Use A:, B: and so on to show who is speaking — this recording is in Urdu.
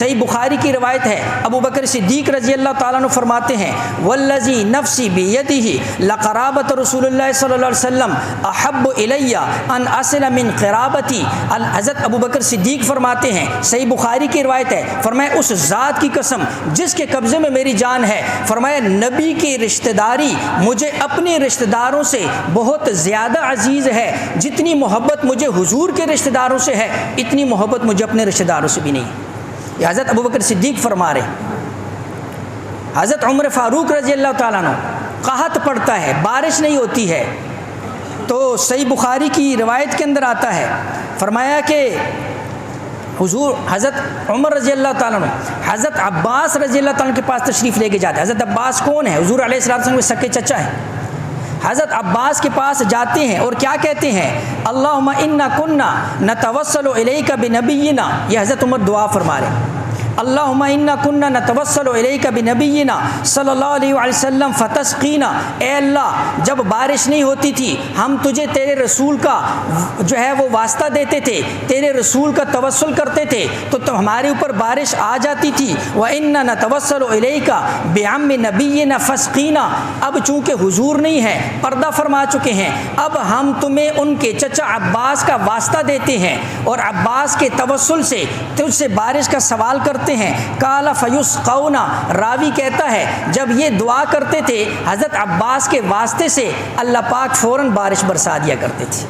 A: صحیح بخاری کی روایت ہے، ابو بکر صدیق رضی اللہ تعالیٰ عنہ فرماتے ہیں والذی نفسی بیدہ لقرابۃ رسول اللہ صلی اللہ علیہ وسلم احب الی ان اصل من قرابتی۔ حضرت ابو بکر صدیق فرماتے ہیں، صحیح بخاری کی روایت ہے، فرمایا اس ذات کی قسم جس کے قبضے میں میری جان ہے، فرمایا نبی کی رشتہ داری مجھے اپنے رشتہ داروں سے بہت زیادہ عزیز ہے، جتنی محبت مجھے حضور کے رشتہ داروں سے ہے اتنی محبت مجھے اپنے رشتہ داروں سے بھی نہیں۔ یہ حضرت ابو بکر صدیق فرما رہے ہیں۔ حضرت عمر فاروق رضی اللہ تعالیٰ عنہ، قحط پڑتا ہے، بارش نہیں ہوتی ہے، تو صحیح بخاری کی روایت کے اندر آتا ہے، فرمایا کہ حضور حضرت عمر رضی اللہ تعالیٰ عنہ حضرت عباس رضی اللہ تعالیٰ عنہ کے پاس تشریف لے کے جاتے ہیں۔ حضرت عباس کون ہے؟ حضور علیہ السلام کے سکے چچا ہیں۔ حضرت عباس کے پاس جاتے ہیں اور کیا کہتے ہیں؟ اللہم انا کنا نتوسل الیک بنبینا، یہ حضرت عمر دعا فرما رہے ہیں، اللہم انا کنا نتوسل الیک بنبینا صلی اللہ علیہ وآلہ وسلم فتسقینا، اے اللہ جب بارش نہیں ہوتی تھی ہم تجھے تیرے رسول کا جو ہے وہ واسطہ دیتے تھے، تیرے رسول کا توسل کرتے تھے تو ہمارے اوپر بارش آ جاتی تھی۔ وَإِنَّا نَتَوَسَّلُ إِلَيْكَ بِعَمِّ نَبِيِّنَا فَاسْقِينَا، اب چونکہ حضور نہیں ہے، پردہ فرما چکے ہیں، اب ہم تمہیں ان کے چچا عباس کا واسطہ دیتے ہیں اور عباس کے توسل سے تجھ سے بارش کا سوال کرتے ہیں۔ قال فیسقون، راوی کہتا ہے جب یہ دعا کرتے تھے حضرت عباس کے واسطے سے اللہ پاک فوراً بارش برسا دیا کرتے تھے۔